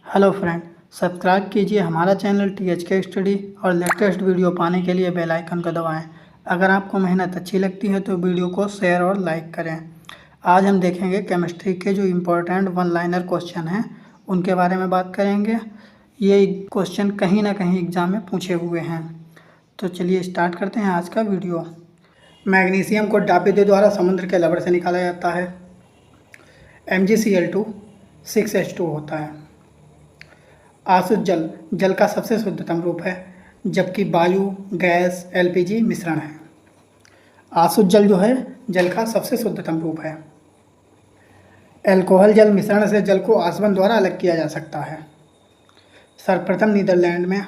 Hello friend, subscribe कीजिए हमारा channel THK study और लेटेस्ट वीडियो पाने के लिए बेल आइकन को दबाएं। अगर आपको मेहनत अच्छी लगती है तो वीडियो को शेयर और लाइक करें। आज हम देखेंगे केमिस्ट्री के जो इम्पोर्टेंट वन लाइनर क्वेश्चन हैं उनके बारे में बात करेंगे। ये क्वेश्चन कहीं ना कहीं एग्ज़ाम में पूछे हुए हैं। तो चलिए स्टार्ट करते हैं आज का वीडियो। मैग्नीशियम को डापिते द्वारा समुद्र के लवण से निकाला जाता है। MgCl2 6H2 होता है। आसुत जल जल का सबसे शुद्धतम रूप है, जबकि वायु, गैस, LPG मिश्रण है। आसुत जल जो है जल का सबसे शुद्धतम रूप है। अल्कोहल जल मिश्रण से जल को आसवन द्वारा अलग किया जा सकता है। सर्वप्रथम नीदरलैंड में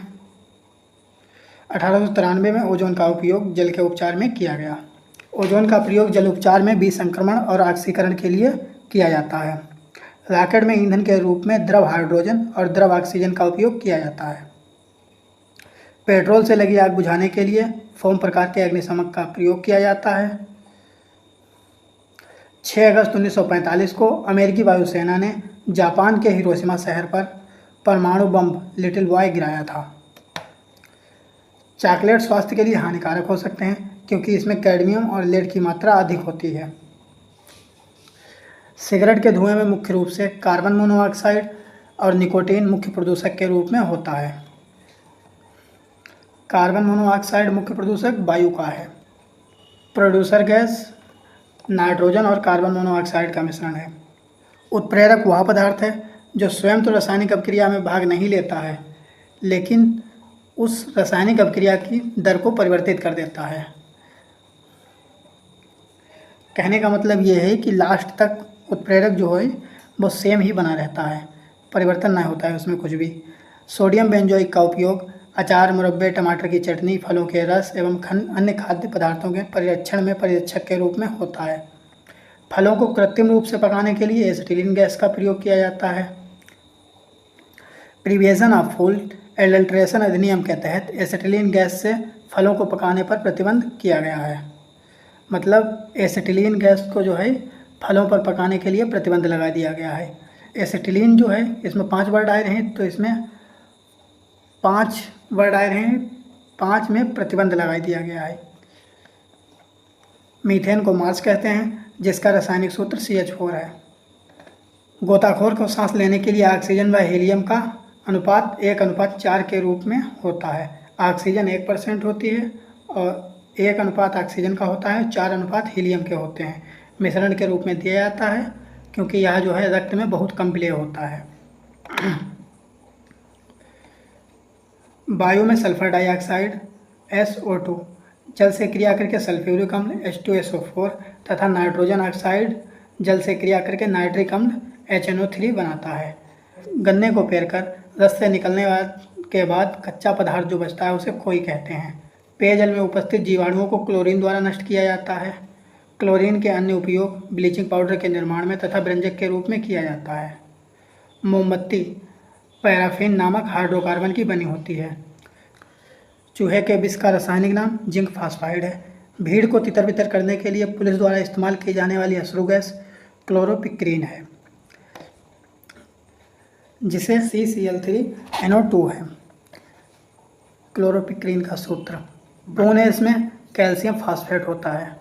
1893 में ओजोन का उपयोग जल के उपचार में किया गया। ओजोन का प्रयोग जल उपचार में विसंक्रमण और ऑक्सीकरण के लिए किया जाता है। रॉकेट में ईंधन के रूप में द्रव हाइड्रोजन और द्रव ऑक्सीजन का उपयोग किया जाता है। पेट्रोल से लगी आग बुझाने के लिए फोम प्रकार के अग्निशमक का प्रयोग किया जाता है। 6 अगस्त 1945 को अमेरिकी वायुसेना ने जापान के हिरोशिमा शहर पर परमाणु बम लिटिल बॉय गिराया था। चॉकलेट स्वास्थ्य के लिए हानिकारक हो सकते हैं क्योंकि इसमें कैडमियम और लेड की मात्रा अधिक होती है। सिगरेट के धुएं में मुख्य रूप से कार्बन मोनोऑक्साइड और निकोटीन मुख्य प्रदूषक के रूप में होता है। कार्बन मोनोऑक्साइड मुख्य प्रदूषक वायु का है। प्रोड्यूसर गैस नाइट्रोजन और कार्बन मोनोऑक्साइड का मिश्रण है। उत्प्रेरक वह पदार्थ है जो स्वयं तो रासायनिक अभिक्रिया में भाग नहीं लेता है, लेकिन उस रासायनिक अभिक्रिया की दर को परिवर्तित कर देता है। कहने का मतलब ये है कि लास्ट तक उत्प्रेरक जो है वो सेम ही बना रहता है, परिवर्तन ना होता है उसमें कुछ भी। सोडियम बेंजोइक का उपयोग अचार, मुरब्बे, टमाटर की चटनी, फलों के रस एवं अन्य खाद्य पदार्थों के परिरक्षण में परिरक्षक के रूप में होता है। फलों को कृत्रिम रूप से पकाने के लिए एसिटिलीन गैस का प्रयोग किया जाता है। प्रिवेंशन ऑफ फूड एडल्ट्रेशन अधिनियम के तहत एसिटिलीन गैस से फलों को पकाने पर प्रतिबंध किया गया है। मतलब एसिटिलीन गैस को जो है फलों पर पकाने के लिए प्रतिबंध लगा दिया गया है। एसिटिलीन जो है इसमें 5 वर्ड आए हैं, तो इसमें 5 वर्ड आए हैं, 5 में प्रतिबंध लगा दिया गया है। मीथेन को मार्स कहते हैं, जिसका रासायनिक सूत्र CH4 है। गोताखोर को सांस लेने के लिए ऑक्सीजन व हीलियम का अनुपात 1:4 के रूप में होता है। ऑक्सीजन 1% होती है और 1 ऑक्सीजन का होता है, 4 हीलियम के होते हैं। मिश्रण के रूप में दिया जाता है क्योंकि यह जो है रक्त में बहुत कम विलय होता है। वायु में सल्फर डाइऑक्साइड SO2 जल से क्रिया करके सल्फ्यूरिक अम्ल H2SO4 तथा नाइट्रोजन ऑक्साइड जल से क्रिया करके नाइट्रिक अम्ल HNO3 बनाता है। गन्ने को पेरकर रस से निकलने के बाद कच्चा पदार्थ जो बचता है उसे खोई कहते हैं। पेयजल में उपस्थित जीवाणुओं को क्लोरीन द्वारा नष्ट किया जाता है। क्लोरीन के अन्य उपयोग ब्लीचिंग पाउडर के निर्माण में तथा व्यंजक के रूप में किया जाता है। मोमबत्ती पैराफिन नामक हाइड्रोकार्बन की बनी होती है। चूहे के विष का रासायनिक नाम जिंक फास्फाइड है। भीड़ को तितर बितर करने के लिए पुलिस द्वारा इस्तेमाल की जाने वाली अश्रु गैस क्लोरोपिक्रीन है, जिसे CCl3NO2 है। क्लोरोपिक्रीन का सूत्र बोने इसमें कैल्शियम फास्फेट होता है।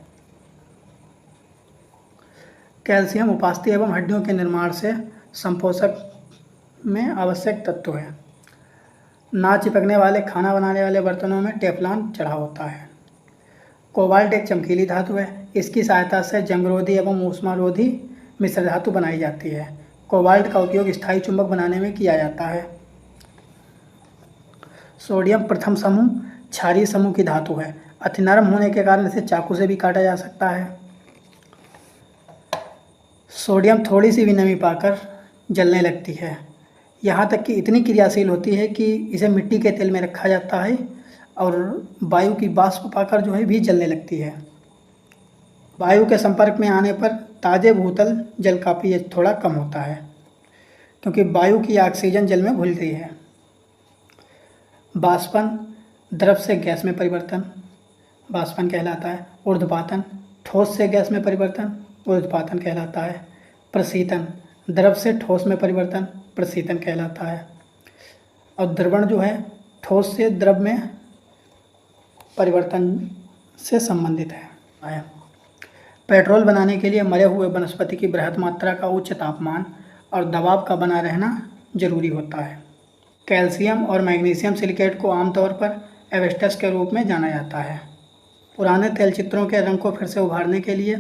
कैल्शियम उपास्थि एवं हड्डियों के निर्माण से संपोषक में आवश्यक तत्व है। ना चिपकने वाले खाना बनाने वाले बर्तनों में टेफ्लॉन चढ़ा होता है। कोबाल्ट एक चमकीली धातु है। इसकी सहायता से जंगरोधी एवं ऊष्मारोधी मिश्र धातु बनाई जाती है। कोबाल्ट का उपयोग स्थायी चुंबक बनाने में किया जाता है। सोडियम प्रथम समूह क्षारीय समूह की धातु है। अति नरम होने के कारण इसे चाकू से भी काटा जा सकता है। सोडियम थोड़ी सी भी नमी पाकर जलने लगती है, यहाँ तक कि इतनी क्रियाशील होती है कि इसे मिट्टी के तेल में रखा जाता है और वायु की वाष्प पाकर जो है भी जलने लगती है। वायु के संपर्क में आने पर ताज़े भूतल जल का pH थोड़ा कम होता है क्योंकि वायु की ऑक्सीजन जल में घुल रही है। वाष्पन द्रव से गैस में परिवर्तन वाष्पन कहलाता है। ऊर्ध्वपातन ठोस से गैस में परिवर्तन ऊर्ध्वपातन कहलाता है। प्रशीतन द्रव से ठोस में परिवर्तन प्रशीतन कहलाता है। और द्रवण जो है ठोस से द्रव में परिवर्तन से संबंधित है। पेट्रोल बनाने के लिए मरे हुए वनस्पति की बृहत मात्रा का उच्च तापमान और दबाव का बना रहना जरूरी होता है। कैल्शियम और मैग्नीशियम सिलिकेट को आमतौर पर एवेस्टस के रूप में जाना जाता है। पुराने तैलचित्रों के रंग को फिर से उभारने के लिए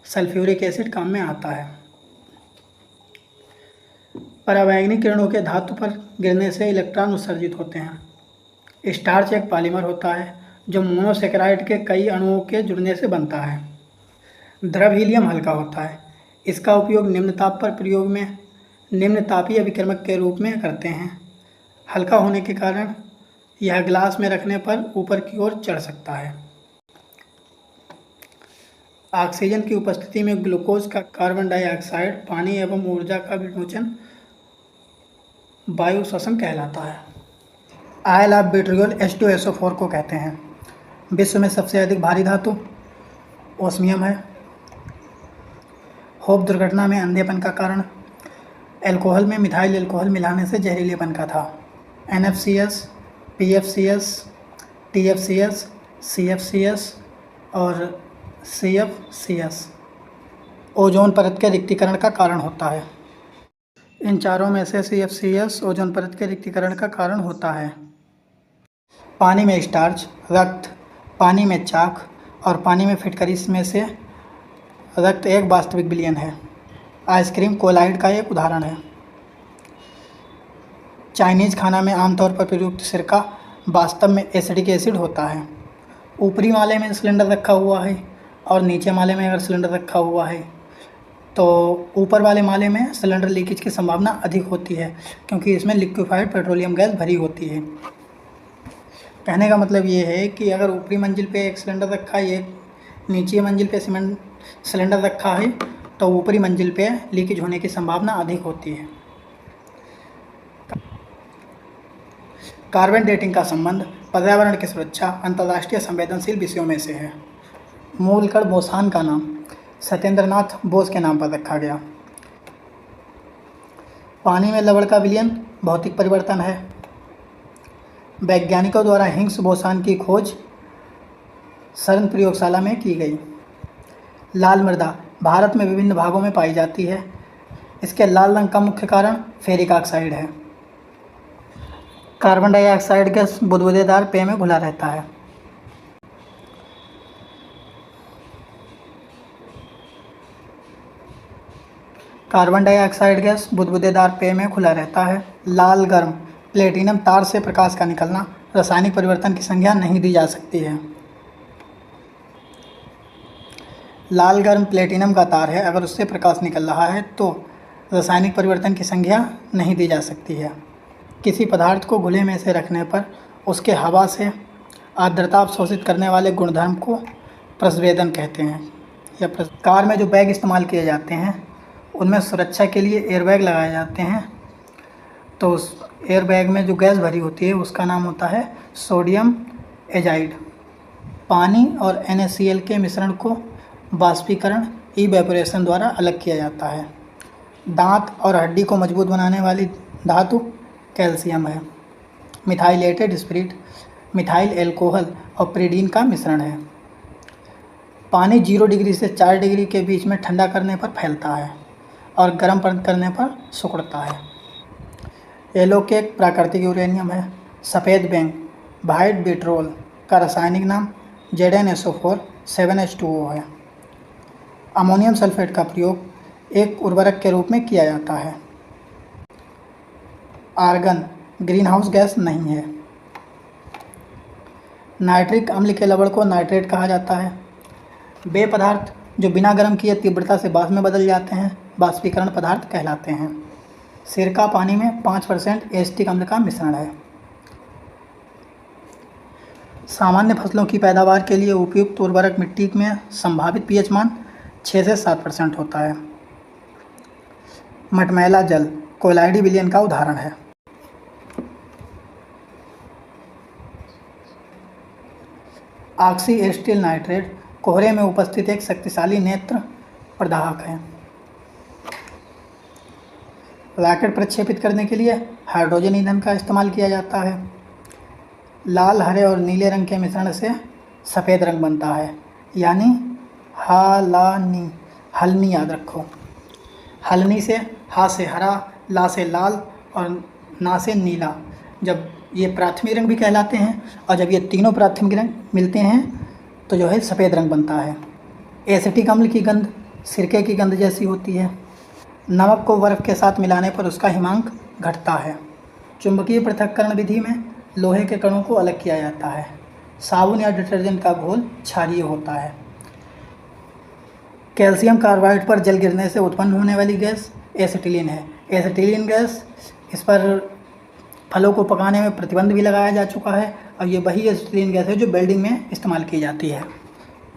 सल्फ्यूरिक एसिड काम में आता है। परावैंगनी किरणों के धातु पर गिरने से इलेक्ट्रॉन उत्सर्जित होते हैं। स्टार्च एक पॉलीमर होता है जो मोनोसेकेराइड के कई अणुओं के जुड़ने से बनता है। द्रव हीलियम हल्का होता है। इसका उपयोग निम्न ताप पर प्रयोग में निम्न तापीय विक्रमक के रूप में करते हैं। हल्का होने के कारण यह ग्लास में रखने पर ऊपर की ओर चढ़ सकता है। ऑक्सीजन की उपस्थिति में ग्लूकोज का कार्बन डाइऑक्साइड पानी एवं ऊर्जा का विमोचन वायु श्वसन कहलाता है। आयल ऑफ विट्रियोल H2SO4 को कहते हैं। विश्व में सबसे अधिक भारी धातु ओस्मियम है। होप दुर्घटना में अंधेपन का कारण अल्कोहल में मिथाइल अल्कोहल मिलाने से जहरीलेपन का था। NFCS, PFCS, TFCS, CFCS और CFCS ओजोन परत के रिक्तीकरण का कारण होता है। इन चारों में से CFCS ओजोन परत के रिक्तीकरण का कारण होता है। पानी में स्टार्च, रक्त, पानी में चाक और पानी में फिटकरी में से रक्त एक वास्तविक विलयन है। आइसक्रीम कोलाइड का एक उदाहरण है। चाइनीज़ खाना में आमतौर पर प्रयुक्त सिरका वास्तव में एसिडिक एसिड होता है। ऊपरी माले में सिलेंडर रखा हुआ है और नीचे माले में अगर सिलेंडर रखा हुआ है तो ऊपर वाले माले में सिलेंडर लीकेज की संभावना अधिक होती है क्योंकि इसमें लिक्विफाइड पेट्रोलियम गैस भरी होती है। कहने का मतलब ये है कि अगर ऊपरी मंजिल पे एक सिलेंडर रखा है, एक नीचे मंजिल पे सिलेंडर रखा है तो ऊपरी मंजिल पे लीकेज होने की संभावना अधिक होती है। कार्बन डेटिंग का संबंध पर्यावरण की सुरक्षा अंतर्राष्ट्रीय संवेदनशील विषयों में से है। मूल कण बोसान का नाम सत्येंद्रनाथ बोस के नाम पर रखा गया। पानी में लवण का विलयन भौतिक परिवर्तन है। वैज्ञानिकों द्वारा हिग्स बोसान की खोज सर्न प्रयोगशाला में की गई। लाल मृदा भारत में विभिन्न भागों में पाई जाती है। इसके लाल रंग का मुख्य कारण फेरिक ऑक्साइड है। कार्बन डाइऑक्साइड गैस बुदबुदेदार पेय में घुला रहता है। कार्बन डाइऑक्साइड गैस बुदबुदेदार पेय में खुला रहता है। लाल गर्म प्लेटिनम तार से प्रकाश का निकलना रासायनिक परिवर्तन की संज्ञा नहीं दी जा सकती है। लाल गर्म प्लेटिनम का तार है, अगर उससे प्रकाश निकल रहा है तो रासायनिक परिवर्तन की संज्ञा नहीं दी जा सकती है। किसी पदार्थ को घुले में से रखने पर उसके हवा से आर्द्रता अवशोषित करने वाले गुणधर्म को प्रस्वेदन कहते हैं। या कार में जो बैग इस्तेमाल किए जाते हैं उनमें सुरक्षा के लिए एयरबैग लगाए जाते हैं, तो उस एयरबैग में जो गैस भरी होती है उसका नाम होता है सोडियम एजाइड। पानी और NaCl के मिश्रण को वाष्पीकरण इवेपोरेशन द्वारा अलग किया जाता है। दांत और हड्डी को मजबूत बनाने वाली धातु कैल्शियम है। मिथाइलेटेड स्पिरिट मिथाइल एल्कोहल और प्रीडीन का मिश्रण है। पानी 0 डिग्री से 4 डिग्री के बीच में ठंडा करने पर फैलता है और गर्म करने पर सिकुड़ता है। येलो केक प्राकृतिक यूरेनियम है। सफ़ेद बैंक वाइट विट्रोल का रासायनिक नाम ZnSO4 7H2O है। अमोनियम सल्फेट का प्रयोग एक उर्वरक के रूप में किया जाता है। आर्गन ग्रीन हाउस गैस नहीं है। नाइट्रिक अम्ल के लवण को नाइट्रेट कहा जाता है। वे पदार्थ जो बिना गर्म किए तीव्रता से वाष्प में बदल जाते हैं वाष्पीकरण पदार्थ कहलाते हैं। सिरका पानी में 5% एसिटिक अम्ल का मिश्रण है। सामान्य फसलों की पैदावार के लिए उपयुक्त उर्वरक मिट्टी में संभावित pH मान 6 से 7% होता है। मटमैला जल कोलाइडी विलयन का उदाहरण है। ऑक्सी एसिटिल नाइट्रेट कोहरे में उपस्थित एक शक्तिशाली नेत्र प्रदाहक है। रॉकेट प्रक्षेपित करने के लिए हाइड्रोजन ईंधन का इस्तेमाल किया जाता है। लाल, हरे और नीले रंग के मिश्रण से सफ़ेद रंग बनता है, यानी हालानी। हलनी याद रखो। हलनी से हा से हरा, ला से लाल और ना से नीला। जब ये प्राथमिक रंग भी कहलाते हैं और जब ये तीनों प्राथमिक रंग मिलते हैं तो जो है सफ़ेद रंग बनता है। एसिटिक अम्ल की गंध सिरके की गंध जैसी होती है। नमक को बर्फ़ के साथ मिलाने पर उसका हिमांक घटता है। चुंबकीय पृथक्करण विधि में लोहे के कणों को अलग किया जाता है। साबुन या डिटर्जेंट का घोल क्षारीय होता है। कैल्शियम कार्बाइड पर जल गिरने से उत्पन्न होने वाली गैस एसिटिलीन है। एसिटिलीन गैस, इस पर फलों को पकाने में प्रतिबंध भी लगाया जा चुका है और ये वही एसिटिलीन गैस है जो वेल्डिंग में इस्तेमाल की जाती है।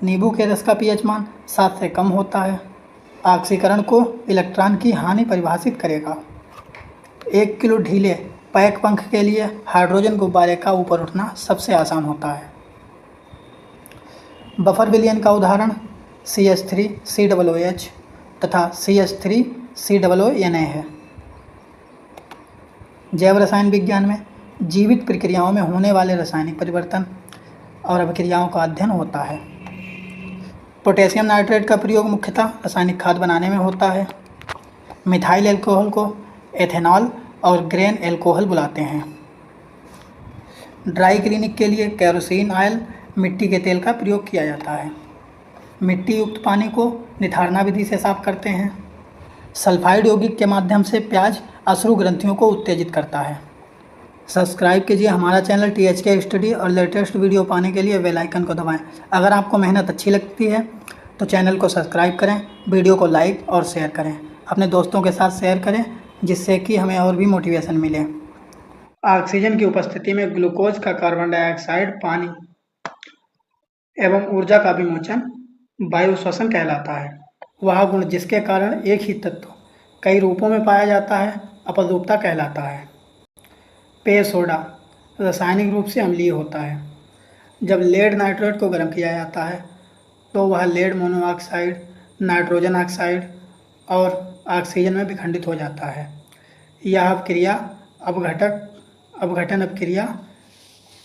नींबू के रस का पीएच मान 7 से कम होता है। ऑक्सीकरण को इलेक्ट्रॉन की हानि परिभाषित करेगा। 1 किलो ढीले पैक पंख के लिए हाइड्रोजन गुब्बारे का ऊपर उठना सबसे आसान होता है। बफर विलयन का उदाहरण CH3COOH तथा CH3COONA है। जैव रसायन विज्ञान में जीवित प्रक्रियाओं में होने वाले रासायनिक परिवर्तन और अभिक्रियाओं का अध्ययन होता है। पोटेशियम नाइट्रेट का प्रयोग मुख्यतः रासायनिक खाद बनाने में होता है। मिथाइल एल्कोहल को एथेनॉल और ग्रेन एल्कोहल बुलाते हैं। ड्राई क्लीनिंग के लिए केरोसिन ऑयल, मिट्टी के तेल का प्रयोग किया जाता है। मिट्टी युक्त पानी को निथारना विधि से साफ करते हैं। सल्फाइड यौगिक के माध्यम से प्याज अश्रु ग्रंथियों को उत्तेजित करता है। सब्सक्राइब कीजिए हमारा चैनल THK स्टडी और लेटेस्ट वीडियो पाने के लिए बेल आइकन को दबाएं। अगर आपको मेहनत अच्छी लगती है तो चैनल को सब्सक्राइब करें, वीडियो को लाइक और शेयर करें, अपने दोस्तों के साथ शेयर करें जिससे कि हमें और भी मोटिवेशन मिले। ऑक्सीजन की उपस्थिति में ग्लूकोज का कार्बन डाइऑक्साइड, पानी एवं ऊर्जा का विमोचन वायु श्वसन कहलाता है। वह गुण जिसके कारण एक ही तत्व कई रूपों में पाया जाता है अपरूपता कहलाता है। पेय सोडा रासायनिक रूप से अम्लीय होता है। जब लेड नाइट्रेट को गर्म किया जाता है तो वह लेड मोनोऑक्साइड, नाइट्रोजन ऑक्साइड और ऑक्सीजन में विखंडित हो जाता है। यह अपक्रिया अपघटन अपक्रिया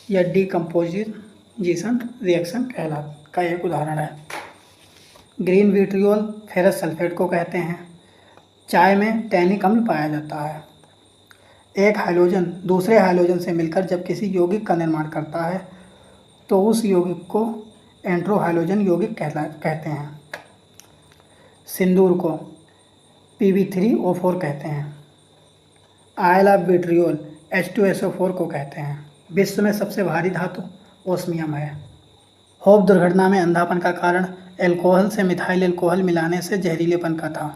या डिकम्पोजिशन रिएक्शन का एक उदाहरण है। ग्रीन विट्रियोल फेरस सल्फेट को कहते हैं। चाय में टैनिक अम्ल पाया जाता है। एक हाइड्रोजन दूसरे हाइड्रोजन से मिलकर जब किसी यौगिक का निर्माण करता है तो उस यौगिक को एंट्रोहाइड्रोजन यौगिक कहते हैं। सिंदूर को Pb3O4 कहते हैं। आयल ऑफ विट्रियोल H2SO4 को कहते हैं। विश्व में सबसे भारी धातु ओस्मियम है। होप दुर्घटना में अंधापन का कारण एल्कोहल से मिथाइल एल्कोहल मिलाने से जहरीलेपन का था।